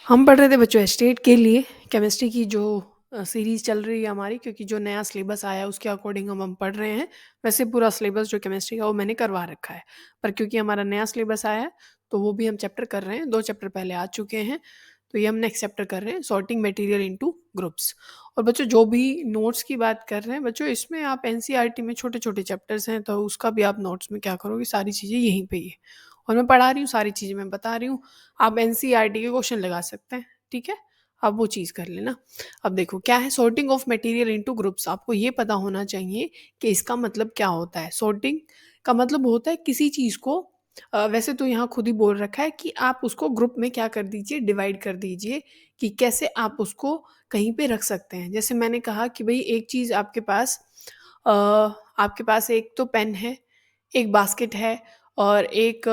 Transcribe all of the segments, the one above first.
हम पढ़ रहे थे बच्चों एस्टेट के लिए केमिस्ट्री की जो सीरीज़ चल रही है हमारी, क्योंकि जो नया सिलेबस आया है उसके अकॉर्डिंग हम पढ़ रहे हैं। वैसे पूरा सिलेबस जो केमिस्ट्री का वो मैंने करवा रखा है, पर क्योंकि हमारा नया सिलेबस आया है तो वो भी हम चैप्टर कर रहे हैं। 2 चैप्टर पहले आ चुके हैं, तो ये हम नेक्स्ट चैप्टर कर रहे हैं, सॉर्टिंग मटेरियल इनटू ग्रुप्स। और बच्चों जो भी नोट्स की बात कर रहे हैं बच्चों, इसमें आप एनसीईआरटी में छोटे-छोटे चैप्टर्स हैं तो उसका भी आप नोट्स में क्या करोगे, सारी चीज़ें यहीं पे ही है। और मैं पढ़ा रही हूँ, सारी चीज़ें मैं बता रही हूँ। आप एनसीईआरटी के क्वेश्चन लगा सकते हैं, ठीक है? आप वो चीज़ कर लेना। अब देखो क्या है sorting of material into groups, आपको ये पता होना चाहिए कि इसका मतलब क्या होता है। सॉर्टिंग का मतलब होता है किसी चीज़ को वैसे तो यहाँ खुद ही बोल रखा है कि आप उसको ग्रुप में क्या कर दीजिए, डिवाइड कर दीजिए कि कैसे आप उसको कहीं पे रख सकते हैं। जैसे मैंने कहा कि भई एक चीज़ आपके पास एक तो पेन है, एक बास्केट है और एक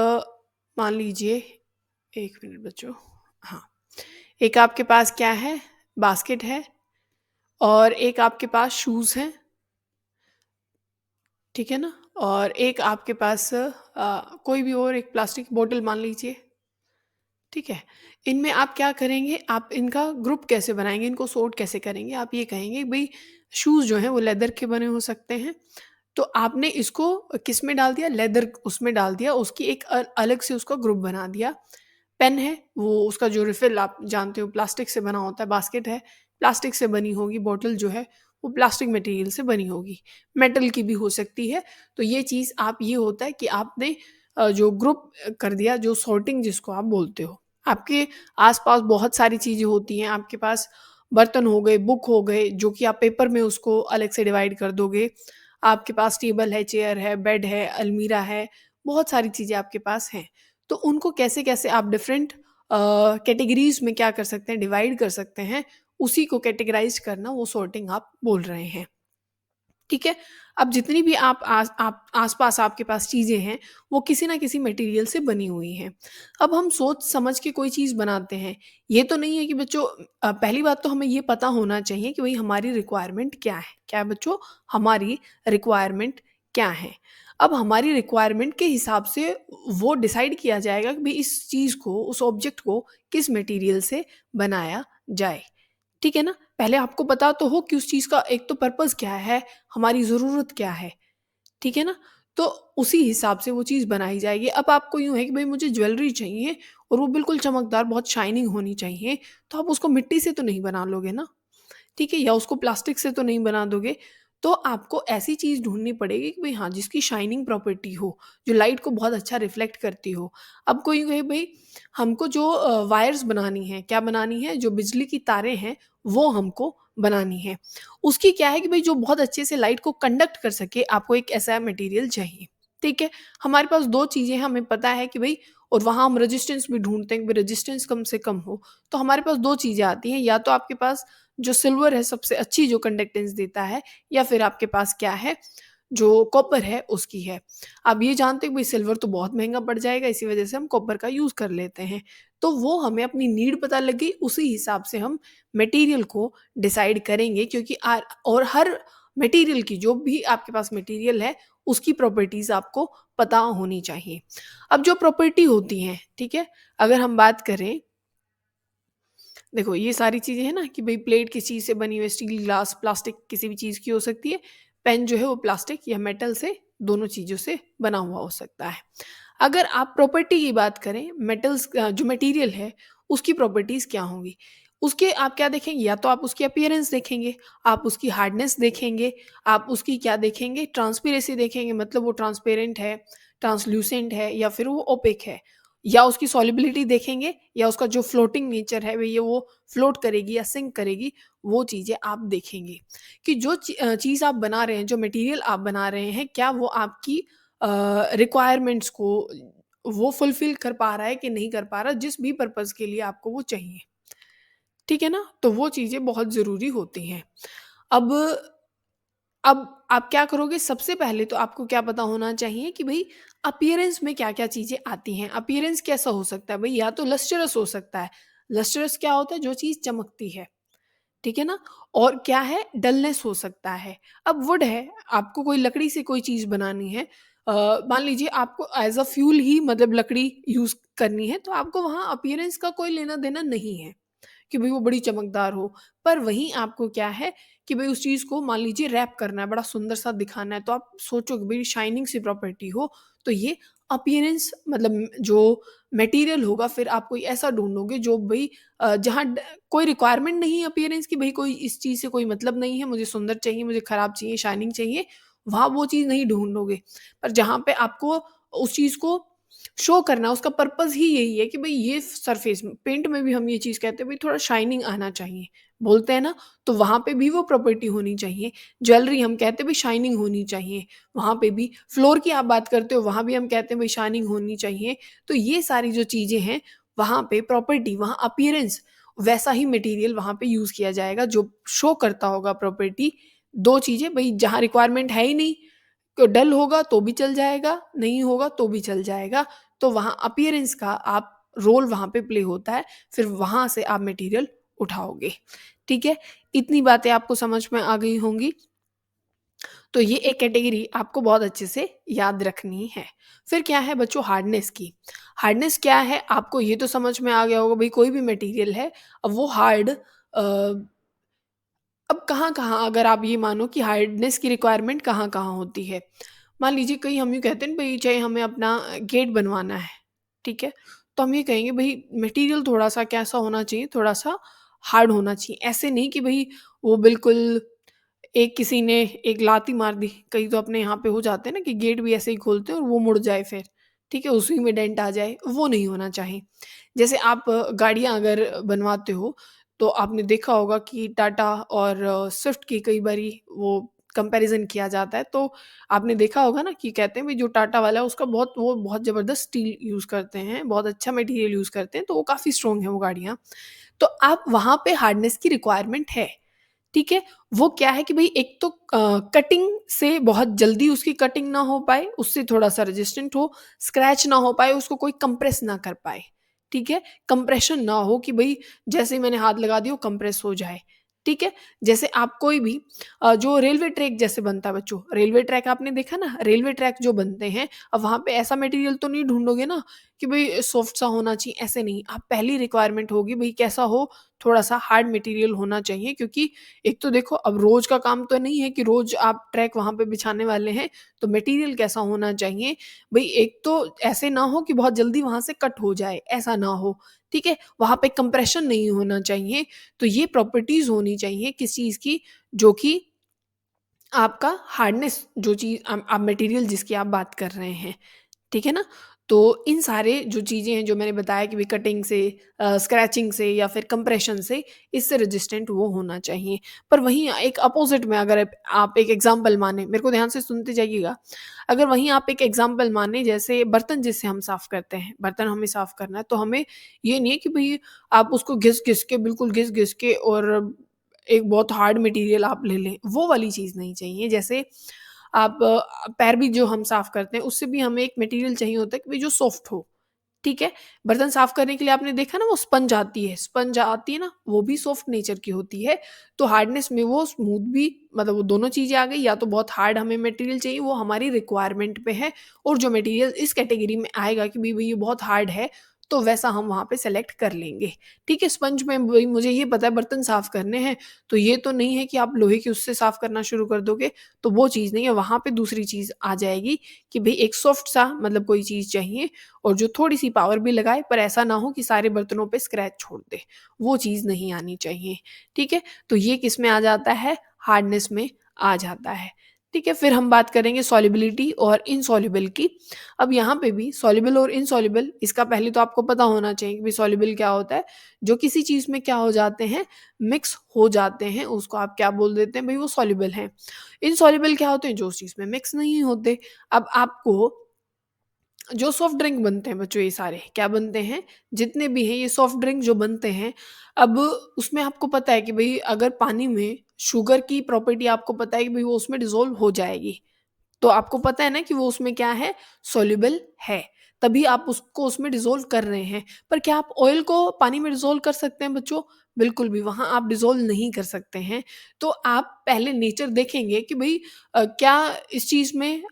मान लीजिए 1 मिनट बच्चों, हाँ, एक आपके पास क्या है, बास्केट है और एक आपके पास शूज़ हैं, ठीक है ना? और एक आपके पास कोई भी और एक प्लास्टिक की बॉटल मान लीजिए, ठीक है? इनमें आप क्या करेंगे, आप इनका ग्रुप कैसे बनाएँगे, इनको सॉर्ट कैसे करेंगे? आप ये कहेंगे भई शूज़ जो हैं वो लेदर के बने हो सकते हैं, तो आपने इसको किस में डाल दिया, लेदर उसमें डाल दिया, उसकी एक अलग से उसका ग्रुप बना दिया। पेन है, वो उसका जो रिफ़िल आप जानते हो प्लास्टिक से बना होता है, बास्केट है, प्लास्टिक से बनी होगी, बॉटल जो है वो प्लास्टिक मटेरियल से बनी होगी, मेटल की भी हो सकती है। तो ये चीज़ आप ये होता है कि आपने जो ग्रुप कर दिया, जो सॉर्टिंग जिसको आप बोलते हो। आपके आस-पास बहुत सारी चीज़ें होती हैं, आपके पास बर्तन हो गए, बुक हो गए, जो कि आप पेपर में उसको अलग से डिवाइड कर दोगे। आपके पास टेबल है, चेयर है, बेड है, अलमीरा है, बहुत सारी चीज़ें आपके पास हैं। तो उनको कैसे-कैसे आप डिफरेंट कैटेगरीज़ में क्या कर सकते हैं, डिवाइड कर सकते हैं, उसी को कैटेगराइज़ करना वो सॉर्टिंग आप बोल रहे हैं, ठीक है? अब जितनी भी आप आस-पास आपके पास चीज़ें हैं, वो किसी न किसी मटेरियल से बनी हुई हैं। अब हम सोच समझ के कोई चीज़ बनाते हैं, ये तो नहीं है कि बच्चों पहली बात तो हमें ये पता होना चाहिए कि भई हमारी रिक्वायरमेंट क्या है? क्या है बच्चों? हमारी रिक्वायरमेंट क्या है? अब हमारी रिक्वायरमेंट के हिसाब से वो डिसाइड किया जाएगा कि भई इस चीज़ को, उस ऑब्जेक्ट को किस मटेरियल से बनाया जाए। ठीक है ना? पहले आपको पता तो हो कि उस चीज़ का एक तो पर्पज़ क्या है, हमारी ज़रूरत क्या है, ठीक है ना? तो उसी हिसाब से वो चीज़ बनाई जाएगी। अब आपको यूँ है कि भई मुझे ज्वेलरी चाहिए और वो बिल्कुल चमकदार, बहुत शाइनिंग होनी चाहिए, तो आप उसको मिट्टी से तो नहीं बना लोगे ना। ठीक है? या उसको प्लास्टिक से तो नहीं बना दोगे। तो आपको ऐसी चीज़ ढूँढनी पड़ेगी कि भई हाँ, जिसकी शाइनिंग प्रॉपर्टी हो, जो लाइट को बहुत अच्छा रिफ्लेक्ट करती हो। अब कोई कहे भई हमको जो वायर्स बनानी है, क्या बनानी है? जो बिजली की तारें हैं, वो हमको बनानी है। उसकी क्या है कि भई जो बहुत अच्छे से लाइट को कंडक्ट कर सके, आपको एक ऐसा मटेरियल चाहिए। ठीक है? हमारे पास 2 चीज़ें हैं, हमें पता है कि भई और वहाँ हम रेजिस्टेंस भी ढूँढते हैं कि भई रेजिस्टेंस कम से कम हो। तो हमारे पास 2 चीज़ें आती हैं, या तो आपके पास जो सिल्वर है सबसे अच्छी जो कंडक्टेंस देता है, या फिर आपके पास क्या है, जो कॉपर है उसकी है। आप ये जानते हो कि भई सिल्वर तो बहुत महँगा पड़ जाएगा, इसी वज़ह से हम कॉपर का यूज़ कर लेते हैं। तो वो हमें अपनी नीड पता लग गई, उसी हिसाब से हम मटेरियल को डिसाइड करेंगे, क्योंकि और हर मटेरियल की, जो भी आपके पास मटेरियल है, उसकी प्रॉपर्टीज़ आपको पता होनी चाहिए। अब जो प्रॉपर्टी होती हैं, ठीक है? अगर हम बात करें, देखो ये सारी चीज़ें हैं ना कि भई प्लेट किस चीज़ से बनी हुई है, स्टील, ग्लास, प्लास्टिक किसी भी चीज़ की हो सकती है। पेन जो है वो प्लास्टिक या मेटल से, दोनों चीज़ों से बना हुआ हो सकता है। अगर आप प्रॉपर्टी की बात करें, जो मटेरियल है उसकी प्रॉपर्टीज़ क्या होंगी? उसके आप क्या देखेंगे, या तो आप उसकी अपीयरेंस देखेंगे, आप उसकी हार्डनेस देखेंगे, आप उसकी क्या देखेंगे, ट्रांसपेरेंसी देखेंगे, मतलब वो ट्रांसपेरेंट है, ट्रांसल्यूसेंट है या फिर वो ओपेक है। या उसकी सॉल्युबिलिटी देखेंगे, या उसका जो फ्लोटिंग नेचर है भई वो फ्लोट करेगी या सिंक करेगी, वो चीज़ें आप देखेंगे। कि जो चीज़ आप बना रहे हैं, जो मटेरियल आप बना रहे हैं, क्या वो आपकी रिक्वायरमेंट्स को वो फुलफ़िल कर पा रहा है कि नहीं कर पा रहा, जिस भी पर्पज़ के लिए आपको वो चाहिए। ठीक है ना? तो वो चीज़ें बहुत ज़रूरी होती हैं। अब अब आप क्या करोगे, सबसे पहले तो आपको क्या पता होना चाहिए कि भई अपीयरेंस में क्या-क्या चीज़ें आती हैं। अपीयरेंस कैसा हो सकता है भई, या तो लस्ट्रस हो सकता है। लस्ट्रस क्या होता है, जो चीज़ चमकती है, ठीक है ना? और क्या है, डलनेस हो सकता है। अब वुड है, आपको कोई लकड़ी से कोई चीज़ बनानी है, मान लीजिए आपको एज़ अ फ्यूल ही मतलब लकड़ी यूज़ करनी है, तो आपको वहाँ अपीयरेंस का कोई लेना-देना नहीं है। कि भई वो बड़ी चमकदार हो। पर वहीं आपको क्या है कि भई उस चीज़ को मान लीजिए रैप करना है, बड़ा सुंदर-सा दिखाना है, तो आप सोचो कि भई शाइनिंग सी प्रॉपर्टी हो, तो ये अपीयरेंस मतलब जो मटेरियल होगा फिर आप कोई ऐसा ढूँढोगे जो भई जहाँ कोई रिक्वायरमेंट नहीं है अपीयरेंस की, भई कोई इस चीज़ से कोई मतलब नहीं है, मुझे सुंदर चाहिए, मुझे खराब चाहिए, शाइनिंग चाहिए, वहाँ वो चीज़ नहीं ढूँढोगे। पर जहाँ पे आपको उस चीज़ को शो करना, उसका पर्पज़ ही यही है कि भई ये सरफेस में पेंट में भी हम ये चीज़ कहते हैं भई थोड़ा शाइनिंग आना चाहिए, बोलते हैं ना? तो वहाँ पे भी वो प्रॉपर्टी होनी चाहिए। ज्वेलरी हम कहते हैं भई शाइनिंग होनी चाहिए, वहाँ पे भी फ्लोर की आप बात करते हो, वहाँ भी हम कहते हैं भई शाइनिंग होनी चाहिए। तो ये सारी जो चीज़ें हैं, वहाँ पे प्रॉपर्टी, वहाँ अपीयरेंस, वैसा ही मटेरियल वहाँ पे यूज़ किया जाएगा जो शो करता होगा प्रॉपर्टी। 2 चीज़ें भई जहाँ रिक्वायरमेंट है ही नहीं, तो डल होगा तो भी चल जाएगा, नहीं होगा तो भी चल जाएगा। तो वहाँ अपीयरेंस का आप रोल वहाँ पे प्ले होता है, फिर वहाँ से आप मटेरियल उठाओगे, ठीक है? इतनी बातें आपको समझ में आ गई होंगी। तो ये एक कैटेगरी आपको बहुत अच्छे से याद रखनी है। फिर क्या है बच्चों हार्डनेस की। हार्डनेस क्या है आपको ये तो समझ में आ गया होगा भई कोई भी मटेरियल है, अब वो हार्ड अब कहाँ-कहाँ अगर आप ये मानो कि हार्डनेस की रिक्वायरमेंट कहाँ-कहाँ होती है। मान लीजिए कहीं हम यूँ कहते हैं ना भई चाहे हमें अपना गेट बनवाना है, ठीक है? तो हम ये कहेंगे भई मटेरियल थोड़ा-सा कैसा होना चाहिए, थोड़ा-सा हार्ड होना चाहिए। ऐसे नहीं कि भई वो बिल्कुल एक किसी ने एक लात ही मार दी। कई तो अपने यहाँ पे हो जाते हैं ना कि गेट भी ऐसे ही खोलते हैं और वो मुड़ जाए फिर, ठीक है? उसी में डेंट आ जाए, वो नहीं होना चाहिए। जैसे आप गाड़ियाँ अगर बनवाते हो, तो आपने देखा होगा कि टाटा और स्विफ्ट की कई बारी वो कंपैरिज़न किया जाता है, तो आपने देखा होगा ना कि कहते हैं भई जो टाटा वाला है उसका बहुत वो बहुत ज़बरदस्त स्टील यूज़ करते हैं, बहुत अच्छा मटेरियल यूज़ करते हैं, तो वो काफ़ी स्ट्रॉन्ग है वो गाड़ियाँ। तो आप वहाँ पे हार्डनेस की रिक्वायरमेंट है। ठीक है? वो क्या है कि भई एक तो कटिंग से बहुत जल्दी उसकी कटिंग ना हो पाए, उससे थोड़ा-सा रेजिस्टेंट हो, स्क्रैच ना हो पाए, उसको कोई कंप्रेस ना कर पाए, ठीक है? कंप्रेशन ना हो कि भई जैसे ही मैंने हाथ लगा दिया वो कंप्रेस हो जाए, ठीक है? जैसे आप कोई भी जो रेलवे ट्रैक जैसे बनता है बच्चों, रेलवे ट्रैक आपने देखा ना, रेलवे ट्रैक जो बनते हैं, अब वहाँ पे ऐसा मटेरियल तो नहीं ढूँढोगे ना कि भई सॉफ्ट सा होना चाहिए, ऐसे नहीं। आप पहली रिक्वायरमेंट होगी भई कैसा हो, थोड़ा-सा हार्ड मटेरियल होना चाहिए क्योंकि एक तो देखो अब रोज़ का काम तो नहीं है कि रोज़ आप ट्रैक वहाँ पे बिछाने वाले हैं, तो मटेरियल कैसा होना चाहिए? भई एक तो ऐसे ना हो कि बहुत जल्दी वहाँ से कट हो जाए, ऐसा ना हो, ठीक है? वहाँ पे कंप्रेशन नहीं होना चाहिए, तो ये प्रॉपर्टीज़ होनी चाहिए किस चीज़ की, जो कि आपका हार्डनेस जो चीज़ आप मटेरियल जिसकी आप बात कर रहे हैं। ठीक है ना? तो इन सारे जो चीज़ें हैं जो मैंने बताया कि भई कटिंग से स्क्रैचिंग से या फिर कंप्रेशन से इससे रेजिस्टेंट वो होना चाहिए। पर वहीं एक अपोज़िट में अगर आप एक एग्ज़ाम्पल मानें, मेरे को ध्यान से सुनते जाइएगा। अगर वहीं आप एक एग्ज़ाम्पल मानें जैसे बर्तन जिससे हम साफ़ करते हैं, बर्तन हमें साफ़ करना है तो हमें ये नहीं है कि भई आप उसको घिस-घिस के बिल्कुल घिस-घिस के और एक बहुत हार्ड मटीरियल आप ले लें, वो वाली चीज़ नहीं चाहिए। जैसे आप पैर भी जो हम साफ़ करते हैं, उससे भी हमें एक मटीरियल चाहिए होता है कि भई जो सॉफ्ट हो, ठीक है? बर्तन साफ़ करने के लिए आपने देखा ना वो स्पंज आती है ना, वो भी सॉफ्ट नेचर की होती है। तो हार्डनेस में वो स्मूथ भी मतलब वो दोनों चीज़ें आ गई, या तो बहुत हार्ड हमें मटीरियल चाहिए, वो हमारी रिक्वायरमेंट पे है और जो मटीरियल इस कैटेगरी में आएगा कि भई ये बहुत हार्ड है, तो वैसा हम वहाँ पे सेलेक्ट कर लेंगे, ठीक है? स्पंज में भई मुझे ये पता है बर्तन साफ़ करने हैं, तो ये तो नहीं है कि आप लोहे के उससे साफ़ करना शुरू कर दोगे, तो वो चीज़ नहीं है, वहाँ पे दूसरी चीज़ आ जाएगी कि भई एक सॉफ्ट सा मतलब कोई चीज़ चाहिए और जो थोड़ी-सी पावर भी लगाए पर ऐसा ना हो कि सारे बर्तनों पे स्क्रैच छोड़ दे, वो चीज़ नहीं आनी चाहिए, ठीक है? तो ये किसमें आ जाता है? हार्डनेस में आ जाता है, ठीक है? फिर हम बात करेंगे सॉल्युबिलिटी और इनसॉल्युबल की। अब यहाँ पे भी सॉल्युबल और इनसॉल्युबल इसका पहले तो आपको पता होना चाहिए कि भई सॉल्युबल क्या होता है? जो किसी चीज़ में क्या हो जाते हैं? मिक्स हो जाते हैं, उसको आप क्या बोल देते हैं? भई वो सॉल्युबल हैं। इनसॉल्युबल क्या होते हैं? जो उस चीज़ में मिक्स नहीं होते। अब आपको जो सॉफ्ट ड्रिंक बनते हैं बच्चों ये सारे, क्या बनते हैं? जितने भी हैं ये सॉफ्ट ड्रिंक जो बनते हैं, अब उसमें आपको पता है कि भई अगर पानी में शुगर की प्रॉपर्टी आपको पता है कि भई वो उसमें डिज़ोल्व हो जाएगी। तो आपको पता है ना कि वो उसमें क्या है? सॉल्युबल है। तभी आप उसको उसमें डिज़ोल्व कर रहे हैं। पर क्या आप ऑयल को पानी में डिज़ोल्व कर सकते हैं बच्चों? बिल्कुल भी, वहाँ आप डिज़ोल्व नहीं कर सकते हैं। तो आप पहले नेचर देखेंगे कि भई क्या इस चीज़ में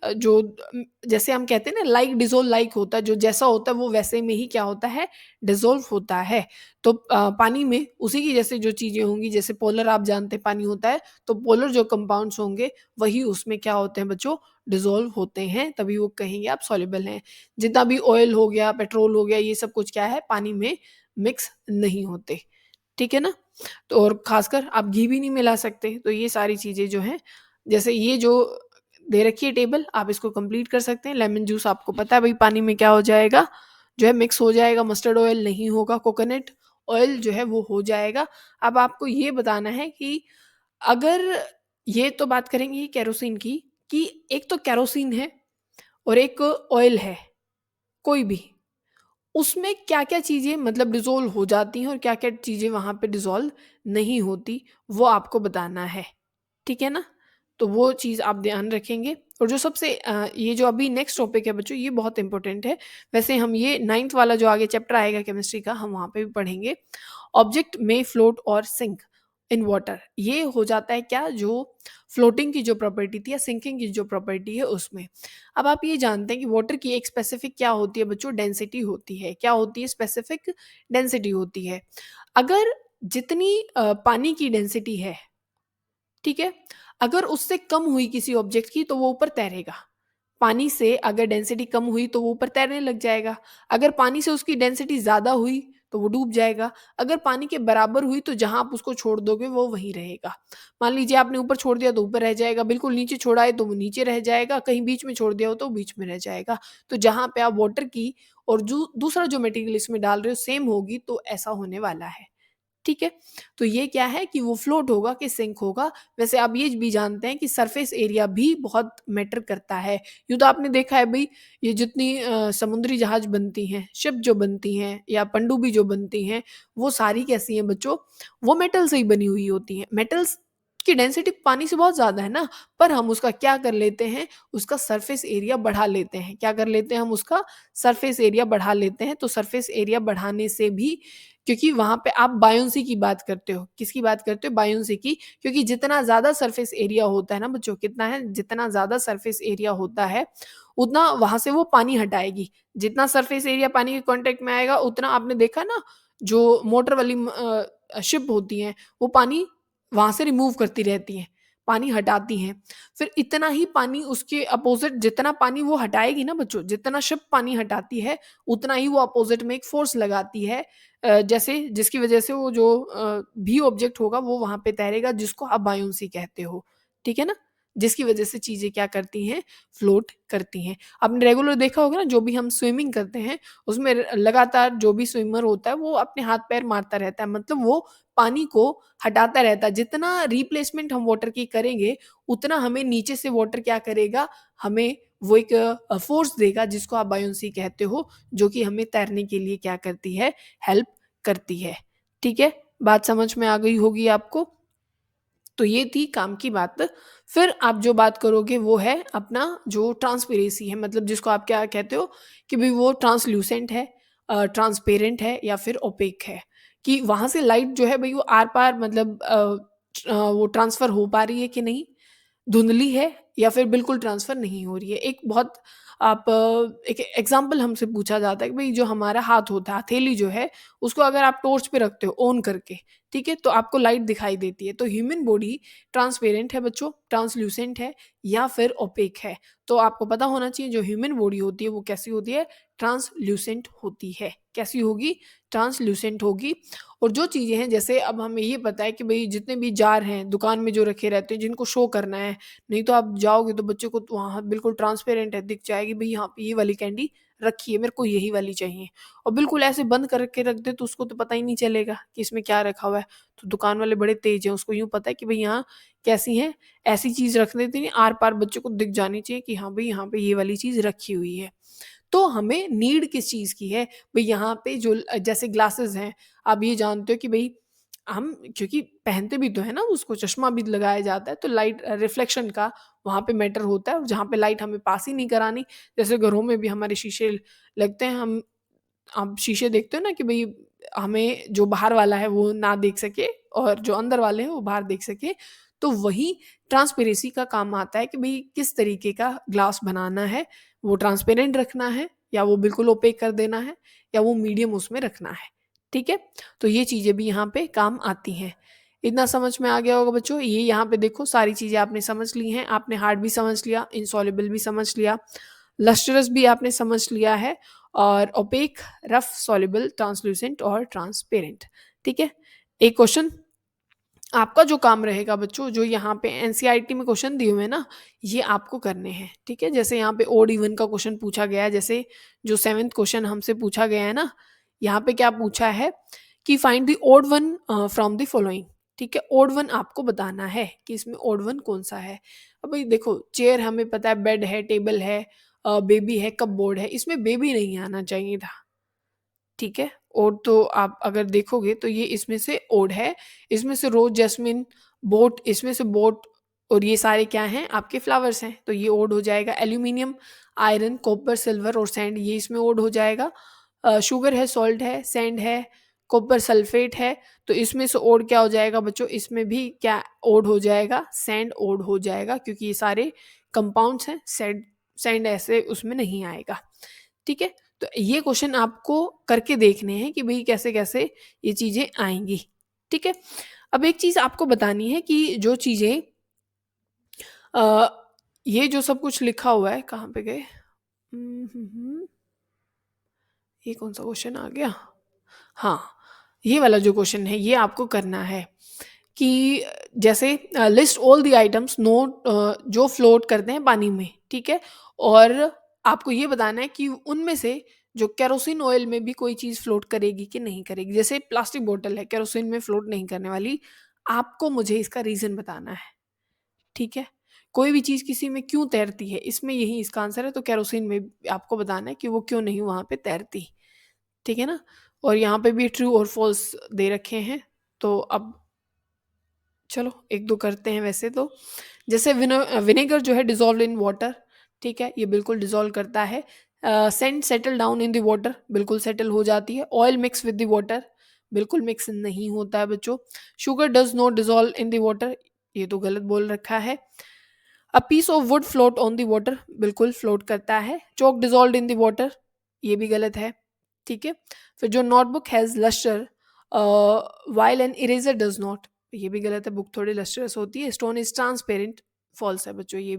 जैसे हम कहते हैं ना लाइक डिसॉल्व लाइक होता है, जो जैसा होता है वो वैसे में ही क्या होता है, डिसॉल्व होता है। तो पानी में उसी की जैसे जो चीज़ें होंगी, जैसे पोलर आप जानते हैं पानी होता है, तो पोलर जो कंपाउंड्स होंगे वही उसमें क्या होते हैं बच्चों, डिसॉल्व होते हैं, तभी वो कहेंगे आप सॉल्युबल हैं। जितना भी ऑयल हो गया, पेट्रोल हो गया, ये सब कुछ क्या है, पानी में मिक्स नहीं होते, ठीक है ना? तो और ख़ासकर आप घी भी नहीं मिला सकते, तो ये सारी चीज़ें जो हैं, जैसे ये जो दे रखी है टेबल, आप इसको कंप्लीट कर सकते हैं। लेमन जूस आपको पता है भई पानी में क्या हो जाएगा, जो है मिक्स हो जाएगा, मस्टर्ड ऑयल नहीं होगा, कोकोनट ऑयल जो है वो हो जाएगा। अब आपको ये बताना है कि अगर ये तो बात करेंगे केरोसिन की, कि एक तो केरोसिन है और एक ऑयल है, कोई भी। उसमें क्या-क्या चीज़ें मतलब डिज़ोल्व हो जाती हैं और क्या-क्या चीज़ें वहाँ पे डिज़ोल्व नहीं होती, वो आपको बताना है, ठीक है ना? तो वो चीज़ आप ध्यान रखेंगे। और जो सबसे ये जो अभी नेक्स्ट टॉपिक है बच्चों, ये बहुत इम्पोर्टेंट है। वैसे हम ये 9th वाला जो आगे चैप्टर आएगा केमिस्ट्री का, हम वहाँ पे भी पढ़ेंगे। ऑब्जेक्ट में फ्लोट और सिंक इन वाटर, ये हो जाता है क्या, जो फ्लोटिंग की जो प्रॉपर्टी थी या सिंकिंग की जो प्रॉपर्टी है उसमें। अब आप ये जानते हैं कि वाटर की एक स्पेसिफिक क्या होती है बच्चों, डेंसिटी होती है। क्या होती है, स्पेसिफिक डेंसिटी होती है। अगर जितनी पानी की डेंसिटी है, ठीक है, अगर उससे कम हुई किसी ऑब्जेक्ट की तो वो ऊपर तैरेगा। पानी से अगर डेंसिटी कम हुई तो वो ऊपर तैरने लग जाएगा। अगर पानी से उसकी डेंसिटी ज़्यादा हुई तो वो डूब जाएगा। अगर पानी के बराबर हुई तो जहाँ आप उसको छोड़ दोगे वो वहीं रहेगा। मान लीजिए आपने ऊपर छोड़ दिया तो ऊपर रह जाएगा, बिल्कुल नीचे छोड़ा है तो वो नीचे रह जाएगा, कहीं बीच में छोड़ दिया हो तो बीच में रह जाएगा। तो जहाँ पे आप वाटर की और जो दूसरा जो मटेरियल इसमें डाल रहे हो सेम होगी, तो ऐसा होने वाला है। ठीक है? तो ये क्या है कि वो फ्लोट होगा कि सिंक होगा। वैसे आप ये भी जानते हैं कि सरफेस एरिया भी बहुत मैटर करता है। यूँ तो आपने देखा है भई, ये जितनी समुद्री जहाज बनती हैं, शिप जो बनती हैं या पनडुब्बी जो बनती हैं, वो सारी कैसी हैं बच्चों? वो मेटल से ही बनी हुई होती हैं। मेटल्स की डेंसिटी पानी से बहुत ज़्यादा है ना, पर हम उसका क्या कर लेते हैं, उसका सरफेस एरिया बढ़ा लेते हैं। क्या कर लेते हैं हम उसका? सरफेस एरिया बढ़ा लेते हैं। तो सरफेस एरिया बढ़ाने से भी, क्योंकि वहाँ पे आप बायोन्सी की बात करते हो। किसकी बात करते हो? बायोन्सी की। क्योंकि जितना ज़्यादा सरफेस एरिया होता है ना बच्चों, कितना है? जितना ज़्यादा सरफेस एरिया होता है, उतना वहाँ से वो पानी हटाएगी। जितना सरफेस एरिया पानी के कॉन्टैक्ट में आएगा, उतना आपने देखा ना, जो मोटर वाली शिप होती हैं, वो पानी वहाँ से रिमूव करती रहती हैं, पानी हटाती हैं। फिर इतना ही पानी उसके अपोज़िट, जितना पानी वो हटाएगी ना बच्चों, जितना शिप पानी हटाती है, उतना ही वो अपोज़िट में एक फ़ोर्स लगाती है, जैसे जिसकी वजह से वो जो भी ऑब्जेक्ट होगा वो वहाँ पे तैरेगा, जिसको आप बायोन्सी कहते हो, ठीक है ना? जिसकी वजह से चीज़ें क्या करती हैं, फ्लोट करती हैं। आपने रेगुलर देखा होगा ना, जो भी हम स्विमिंग करते हैं, उसमें लगातार जो भी स्विमर होता है वो अपने हाथ-पैर मारता रहता है, मतलब वो पानी को हटाता रहता है। जितना रिप्लेसमेंट हम वाटर की करेंगे, उतना हमें नीचे से वाटर क्या करेगा, हमें वो एक फ़ोर्स देगा, जिसको आप बायोन्सी कहते हो, जो कि हमें तैरने के लिए क्या करती है, हेल्प करती है। ठीक है? बात समझ में आ गई होगी आपको? तो ये थी काम की बात। फिर आप जो बात करोगे वो है अपना जो ट्रांसपेरेंसी है, मतलब जिसको आप क्या कहते हो कि भई वो ट्रांसल्यूसेंट है, ट्रांसपेरेंट है या फिर ओपेक है, कि वहाँ से लाइट जो है भई वो आर-पार मतलब वो ट्रांसफ़र हो पा रही है कि नहीं? धुंधली है या फिर बिल्कुल ट्रांसफ़र नहीं हो रही है। एक बहुत आप एक एग्ज़ाम्पल हमसे पूछा जाता है कि भई जो हमारा हाथ होता है, हथेली जो है, उसको अगर आप टॉर्च पे रखते हो ऑन करके, ठीक है? तो आपको लाइट दिखाई देती है। तो ह्यूमन बॉडी ट्रांसपेरेंट है बच्चों, ट्रांसल्यूसेंट है या फिर ओपेक है। तो आपको पता होना चाहिए जो ह्यूमन बॉडी होती है वो कैसी होती है? ट्रांसल्यूसेंट होती है। कैसी होगी? ट्रांसल्यूसेंट होगी। और जो चीज़ें हैं, जैसे अब हमें ये पता है कि भई जितने भी जार हैं, दुकान में जो रखे रहते हैं जिनको शो करना है, नहीं तो आप जाओगे तो बच्चे को तो वहाँ बिल्कुल ट्रांसपेरेंट है, दिख जाएगी भई यहाँ पे ये वाली कैंडी रखी है, मेरे को यही वाली चाहिए। और बिल्कुल ऐसे बंद करके रख दे तो उसको तो पता ही नहीं चलेगा कि इसमें क्या रखा हुआ है। तो दुकान वाले बड़े तेज़ हैं, उसको यूँ पता है कि भई यहाँ कैसी है, ऐसी चीज़ रख देते हैं आर-पार बच्चे को दिख जानी चाहिए कि हाँ भई यहाँ पे ये वाली चीज़ रखी हुई है। तो हमें नीड किस चीज़ की है? भई यहाँ पे जो जैसे ग्लासेस हैं, आप ये जानते हो कि भई हम क्योंकि पहनते भी तो हैं ना उसको, चश्मा भी लगाया जाता है, तो लाइट रिफ्लेक्शन का वहाँ पे मैटर होता है, और जहाँ पे लाइट हमें पास ही नहीं करानी, जैसे घरों में भी हमारे शीशे लगते हैं, हम आप शीशे देखते हो ना कि भई हमें जो बाहर वाला है वो ना देख सके, और जो अंदर वाले हैं वो बाहर देख सके। तो वही ट्रांसपेरेंसी का काम आता है कि भाई किस तरीके का ग्लास बनाना है, वो ट्रांसपेरेंट रखना है या वो बिल्कुल ओपेक कर देना है या वो मीडियम उसमें रखना है। ठीक है, तो ये चीज़ें भी यहाँ पे काम आती हैं। इतना समझ में आ गया होगा बच्चों। ये यहाँ पे देखो सारी चीज़ें आपने समझ ली हैं। आपने हार्ड भी समझ लिया, इनसॉल्युबल भी समझ लिया, लस्टरस भी आपने समझ लिया है, और ओपेक, रफ, सॉल्युबल, ट्रांसल्यूसेंट और ट्रांसपेरेंट। ठीक है, एक क्वेश्चन आपका जो काम रहेगा बच्चों, जो यहाँ पे एनसीईआरटी में क्वेश्चन दिए हुए हैं ना, ये आपको करने हैं। ठीक है, जैसे यहाँ पे ओड इवन का क्वेश्चन पूछा गया है, जैसे जो 7th क्वेश्चन हमसे पूछा गया है ना, यहाँ पे क्या पूछा है कि find the odd one from the following. ठीक है, ओड वन आपको बताना है कि इसमें ओड वन कौन सा है। अब भाई देखो, चेयर हमें पता है, बेड है, टेबल है, बेबी है, कपबोर्ड है, इसमें बेबी नहीं आना चाहिए था। ठीक है, ओड तो आप अगर देखोगे तो ये इसमें से ओड है, इसमें से रोज, जैस्मिन, बोट, इसमें से बोट, और ये सारे क्या हैं, आपके फ्लावर्स हैं, तो ये ओड हो जाएगा। एल्यूमिनियम, आयरन, कॉपर, सिल्वर और सैंड, ये इसमें ओड हो जाएगा। शुगर है, सॉल्ट है, सैंड है, कॉपर सल्फेट है, तो इसमें से ओड क्या हो जाएगा बच्चों, इसमें भी क्या ओड हो जाएगा, सैंड ओड हो जाएगा, क्योंकि ये सारे कंपाउंड्स हैं, सैंड सैंड ऐसे उसमें नहीं आएगा। ठीक है, तो ये क्वेश्चन आपको करके देखने हैं कि भाई कैसे कैसे ये चीज़ें आएंगी। ठीक है, अब एक चीज़ आपको बतानी है कि जो चीज़ें ये जो सब कुछ लिखा हुआ है, कहाँ पे गए, ये कौन सा क्वेश्चन आ गया, हाँ, ये वाला जो क्वेश्चन है ये आपको करना है कि जैसे list all the items note जो फ्लोट करते हैं पानी में। ठीक है, और आपको ये बताना है कि उनमें से जो केरोसिन ऑयल में भी कोई चीज़ फ्लोट करेगी कि नहीं करेगी। जैसे प्लास्टिक बोतल है, केरोसिन में फ्लोट नहीं करने वाली, आपको मुझे इसका रीज़न बताना है। ठीक है, कोई भी चीज़ किसी में क्यों तैरती है, इसमें यही इसका आंसर है, तो केरोसिन में आपको बताना है कि वो क्यों नहीं वहाँ पे तैरती। ठीक है ना, और यहाँ पे भी ट्रू और फॉल्स दे रखे हैं। तो अब चलो एक दो करते हैं। वैसे तो जैसे विनेगर जो है डिजोल्व इन वाटर, ठीक है, ये बिल्कुल डिजोल्व करता है। Sand settle down in the water, बिल्कुल सेटल हो जाती है। Oil mix with the water, बिल्कुल मिक्स नहीं होता है बच्चों। Sugar does not dissolve in the water, ये तो गलत बोल रखा है। A piece of wood float on the water, बिल्कुल फ्लोट करता है। Chalk dissolve in the water, ये भी गलत है। ठीक है, फिर जो notebook has lustre while an eraser does not, ये भी गलत है, बुक थोड़ी लस्टरस होती है। स्टोन इज ट्रांसपेरेंट, फॉल्स है बच्चों ये।